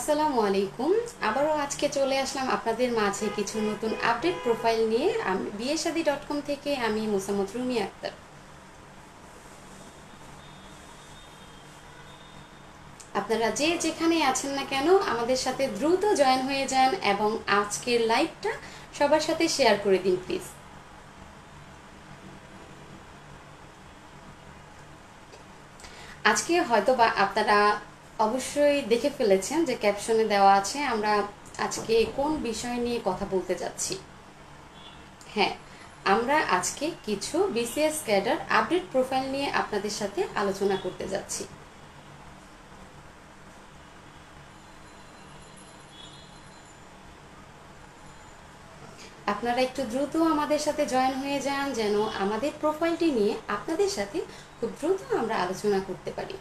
আসসালামু আলাইকুম। আবারও আজকে চলে আসলাম আপনাদের মাঝে কিছু নতুন আপডেট প্রোফাইল নিয়ে। বিয়েশাদী.com থেকে আমি মোসাম্মদ রুমি আক্তার। আপনারা যে যেখানে আছেন না কেন আমাদের সাথে দ্রুত জয়েন হয়ে যান এবং আজকের লাইভটা সবার সাথে শেয়ার করে দিন প্লিজ। আজকে হয়তো বা আপনারা অবশ্যই দেখে ফেলেছেন যে ক্যাপশনে দেওয়া আছে আমরা আজকে কোন বিষয় নিয়ে কথা বলতে যাচ্ছি। হ্যাঁ, আমরা আজকে কিছু বিসিএস ক্যাডার আপডেট প্রোফাইল নিয়ে আপনাদের সাথে আলোচনা করতে যাচ্ছি। আপনারা একটু দ্রুত আমাদের সাথে জয়েন হয়ে যান যেন আমাদের প্রোফাইলটি নিয়ে আপনাদের সাথে খুব দ্রুত আমরা আলোচনা করতে পারি।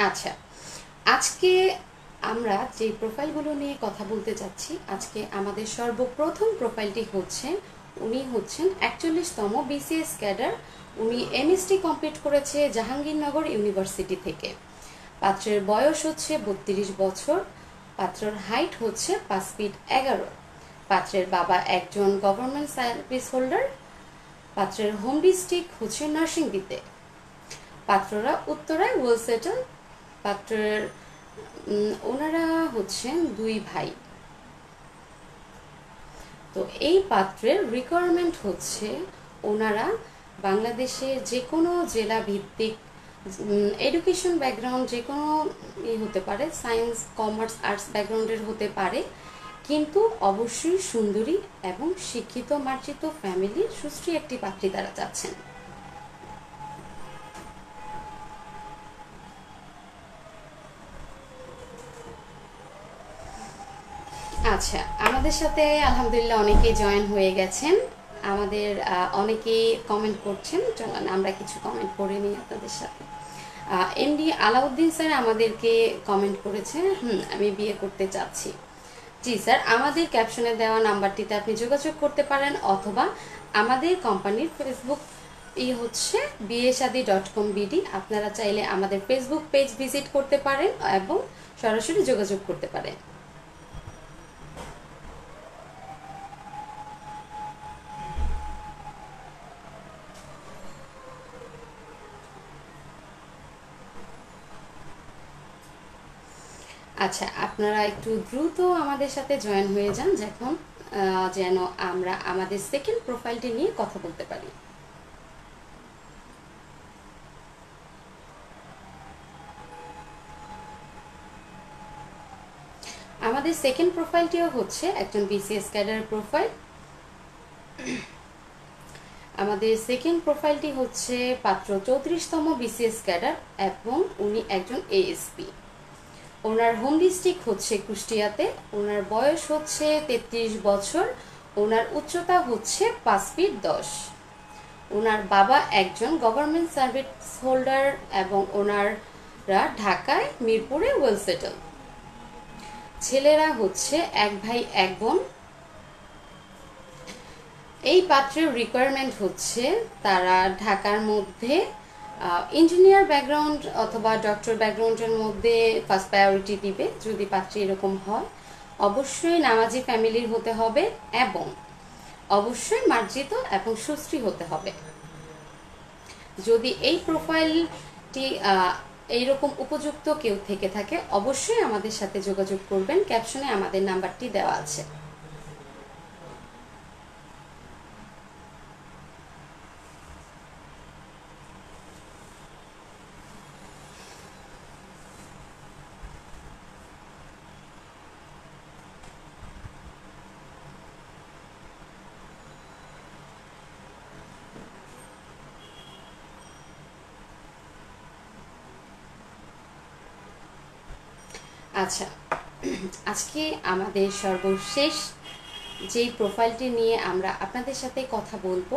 আচ্ছা, আজকে আমরা যে প্রোফাইলগুলো নিয়ে কথা বলতে যাচ্ছি, আজকে আমাদের সর্বপ্রথম প্রোফাইলটি হচ্ছে উনি হচ্ছেন 41তম বিসিএস ক্যাডার। উনি এমএসটি কমপ্লিট করেছে জাহাঙ্গীরনগর ইউনিভার্সিটি থেকে। পাত্রের বয়স হচ্ছে 32 বছর। পাত্রের হাইট হচ্ছে 5 ফিট 11। পাত্রের বাবা একজন গভর্নমেন্ট সার্ভিস হোল্ডার। পাত্রের হোম ডিস্ট্রিক্ট হচ্ছে নরসিংদীতে। পাত্ররা উত্তরায় ওয়েল সেটেল। পাত্রের ওনারা হচ্ছেন 2 ভাই। তো এই পাত্রের রিকোয়ারমেন্ট হচ্ছে ওনারা বাংলাদেশের যে কোনো জেলা ভিত্তিক এডুকেশন ব্যাকগ্রাউন্ড যে কোনো হতে পারে, সায়েন্স কমার্স আর্টস ব্যাকগ্রাউন্ডের হতে পারে, কিন্তু অবশ্যই সুন্দরী এবং শিক্ষিত মার্জিত ফ্যামিলির সুশ্রী একটি পাত্রী তারা চাচ্ছেন। আচ্ছা, আমাদের সাথে আলহামদুলিল্লাহ অনেকেই জয়েন হয়ে গেছেন। আমাদের অনেকেই কমেন্ট করছেন, চলুন আমরা কিছু কমেন্ট করে নিই আপনাদের সাথে। এমডি আলাউদ্দিন স্যার আমাদেরকে কমেন্ট করেছে, আমি বিয়ে করতে চাচ্ছি। জি স্যার, আমাদের ক্যাপশনে দেওয়া নাম্বারটিতে আপনি যোগাযোগ করতে পারেন, অথবা আমাদের কোম্পানির ফেসবুক হচ্ছে বিয়েশাদী.com বিডি। আপনারা চাইলে আমাদের ফেসবুক পেজ ভিজিট করতে পারেন এবং সরাসরি যোগাযোগ করতে পারেন। আচ্ছা, আপনারা একটু দ্রুত আমাদের সাথে জয়েন হয়ে যান যখন যেন আমরা আমাদের সেকেন্ড প্রোফাইলটি নিয়ে কথা বলতে পারি। আমাদের সেকেন্ড প্রোফাইলটিও হচ্ছে একজন বিসিএস ক্যাডার প্রোফাইল। আমাদের সেকেন্ড প্রোফাইলটি হচ্ছে পাত্র 34তম বিসিএস ক্যাডার এবং উনি একজন এএসপি। ওনার হোম ডিস্ট্রিক্ট হচ্ছে কুষ্টিয়াতে। ওনার বয়স হচ্ছে 33 বছর। ওনার উচ্চতা হচ্ছে 5 ফিট 10। ওনার বাবা একজন গভর্নমেন্ট সার্ভিস হোল্ডার এবং ওনারা ঢাকায় মিরপুরে ওয়েল সেটেল। ছেলেরা হচ্ছে 1 ভাই 1 বোন। এই পাত্রের রিকোয়ারমেন্ট হচ্ছে তারা ঢাকার মধ্যে ইঞ্জিনিয়ার ব্যাকগ্রাউন্ড অথবা ডক্টর ব্যাকগ্রাউন্ডের মধ্যে ফার্স্ট প্রায়োরিটি দিবে যদি পাত্রী এরকম হয়। অবশ্যই নামাজি ফ্যামিলির হতে হবে এবং অবশ্যই মার্জিত এবং সুশ্রী হতে হবে। যদি এই প্রোফাইলটি এইরকম উপযুক্ত কেউ থেকে থাকে অবশ্যই আমাদের সাথে যোগাযোগ করবেন। ক্যাপশনে আমাদের নাম্বারটি দেওয়া আছে। আচ্ছা, আজকে আমাদের সর্বশেষ যেই প্রোফাইলটি নিয়ে আমরা আপনাদের সাথে কথা বলবো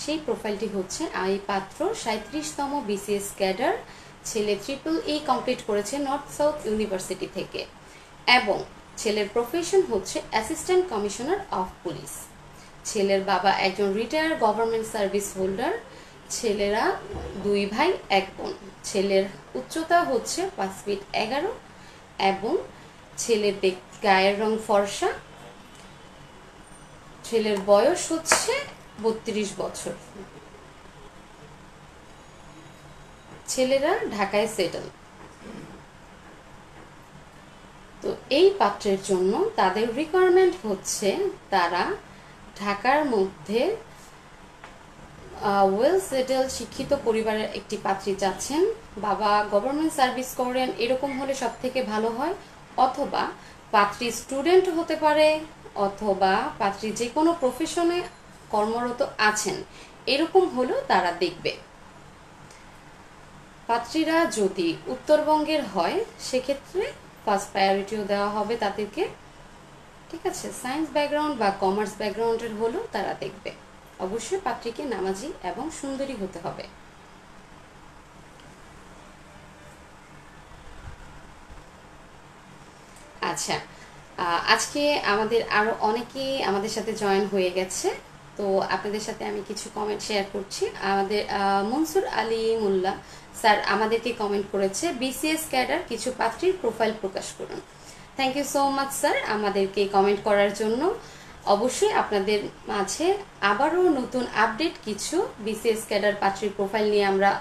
সেই প্রোফাইলটি হচ্ছে এই পাত্র 37তম বিসিএস ক্যাডার। ছেলে EEE কমপ্লিট করেছে নর্থ সাউথ ইউনিভার্সিটি থেকে এবং ছেলের প্রফেশন হচ্ছে অ্যাসিস্ট্যান্ট কমিশনার অফ পুলিশ। ছেলের বাবা একজন রিটায়ার্ড গভর্নমেন্ট সার্ভিস হোল্ডার। ছেলেরা 2 ভাই 1 বোন। ছেলের উচ্চতা হচ্ছে 5 ফিট 11 এবং ছেলের গায়ের রং ফর্সা। ছেলের বয়স হচ্ছে 32 বছর। ছেলেরা ঢাকায় সেটেল। তো এই পাত্রের জন্য তাদের রিকোয়ারমেন্ট হচ্ছে তারা ঢাকার মধ্যে ওয়েল সেটেল শিক্ষিত পরিবারের একটি পাত্রী চাচ্ছেন। বাবা গভর্নমেন্ট সার্ভিস করেন, এরকম হলে সব থেকে ভালো হয়। অথবা পাত্রী স্টুডেন্ট হতে পারে, অথবা পাত্রী যে কোনো প্রফেশনে কর্মরত আছেন, এরকম হলেও তারা দেখবে। পাত্রীরা যদি উত্তরবঙ্গের হয় সেক্ষেত্রে ফার্স্ট প্রায়োরিটিও দেওয়া হবে তাদেরকে। ঠিক আছে, সায়েন্স ব্যাকগ্রাউন্ড বা কমার্স ব্যাকগ্রাউন্ডের হলেও তারা দেখবে। অবশ্যই পাত্রীকে নামাজি এবং সুন্দরী হতে হবে। আচ্ছা, আজকে আমাদের আরো অনেকেই আমাদের সাথে জয়েন হয়ে গেছে। তো আপনাদের সাথে আমি কিছু কমেন্ট শেয়ার করছি। আমাদের মনসুর আলী মোল্লা স্যার আমাদেরকে কমেন্ট করেছে, বিসিএস ক্যাডার কিছু পাত্রীর প্রোফাইল প্রকাশ করুন। Thank you so much sir আমাদেরকে কমেন্ট করার জন্য। অবশ্যই আপনাদের মাঝে আবারও নতুন আপডেট কিছু বিসিএস ক্যাডার পাত্রীর প্রোফাইল নিয়ে আমরা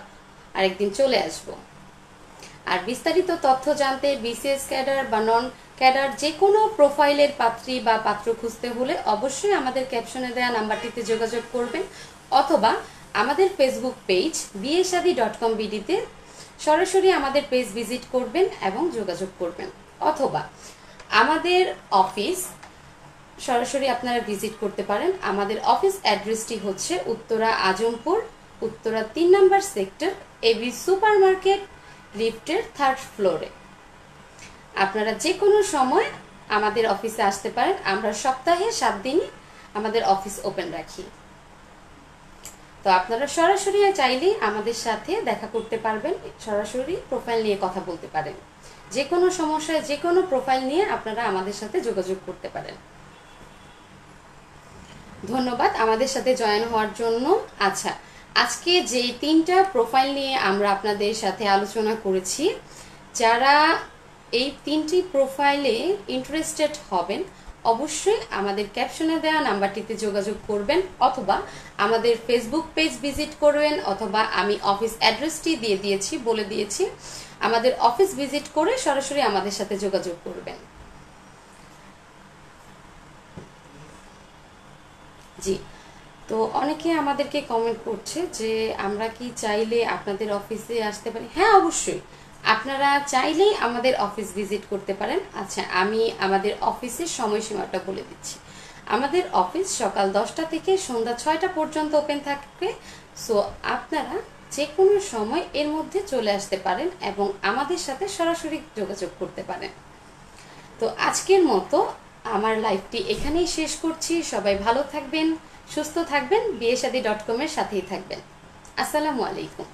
আরেকদিন চলে আসব। আর বিস্তারিত তথ্য জানতে বিসিএস ক্যাডার বা নন ক্যাডার যে কোনো প্রোফাইলের পাত্রী বা পাত্র খুঁজতে হলে অবশ্যই আমাদের ক্যাপশনে দেওয়া নাম্বারটিতে যোগাযোগ করবেন, অথবা আমাদের ফেসবুক পেজ bieshadi.com.bd-তে সরাসরি আমাদের পেজ ভিজিট করবেন এবং যোগাযোগ করবেন, অথবা আমাদের অফিস সরাসরি আপনারা ভিজিট করতে পারেন। আমাদের অফিস অ্যাড্রেসটি হচ্ছে উত্তরা আজমপুর, উত্তরা 3 নম্বর সেক্টর, এবি সুপার মার্কেট, লিফটের 3rd ফ্লোরে। আপনারা যে কোনো সময় আমাদের অফিসে আসতে পারেন। আমরা সপ্তাহে 7 দিনই আমাদের অফিস ওপেন রাখি। তো আপনারা সরাসরি চাইলেই আমাদের সাথে দেখা করতে পারবেন, সরাসরি প্রোফাইল নিয়ে কথা বলতে পারেন। যে কোনো সমস্যায় যে কোনো প্রোফাইল নিয়ে আপনারা আমাদের সাথে যোগাযোগ করতে পারেন। ধন্যবাদ আমাদের সাথে জয়েন হওয়ার জন্য। আচ্ছা, আজকে যে 3টা প্রোফাইল নিয়ে আমরা আপনাদের সাথে আলোচনা করেছি, যারা এই 3টি প্রোফাইলে ইন্টারেস্টেড হবেন অবশ্যই আমাদের ক্যাপশনে দেওয়া নাম্বারটিতে যোগাযোগ করবেন, অথবা আমাদের ফেসবুক পেজ ভিজিট করবেন, অথবা আমি অফিস অ্যাড্রেসটি দিয়ে দিয়েছি, বলে দিয়েছি। আমাদের অফিস ভিজিট করে সরাসরি আমাদের সাথে যোগাযোগ করবেন। জি, তো অনেকে আমাদেরকে কমেন্ট করছে যে আমরা কি চাইলে আপনাদের অফিসে আসতে পারি? হ্যাঁ, অবশ্যই আপনারা চাইলেই আমাদের অফিস ভিজিট করতে পারেন। আচ্ছা, আমি আমাদের অফিসের সময়সীমাটা বলে দিচ্ছি। আমাদের অফিস সকাল 10টা থেকে সন্ধ্যা 6টা পর্যন্ত ওপেন থাকে। সো আপনারা যে কোনো সময় এর মধ্যে চলে আসতে পারেন এবং আমাদের সাথে সরাসরি যোগাযোগ করতে পারেন। তো আজকের মতো আমার লাইভটি এখানেই শেষ করছি। সবাই ভালো থাকবেন, সুস্থ থাকবেন, bieshadi.com এর সাথেই থাকবেন। আসসালামু আলাইকুম।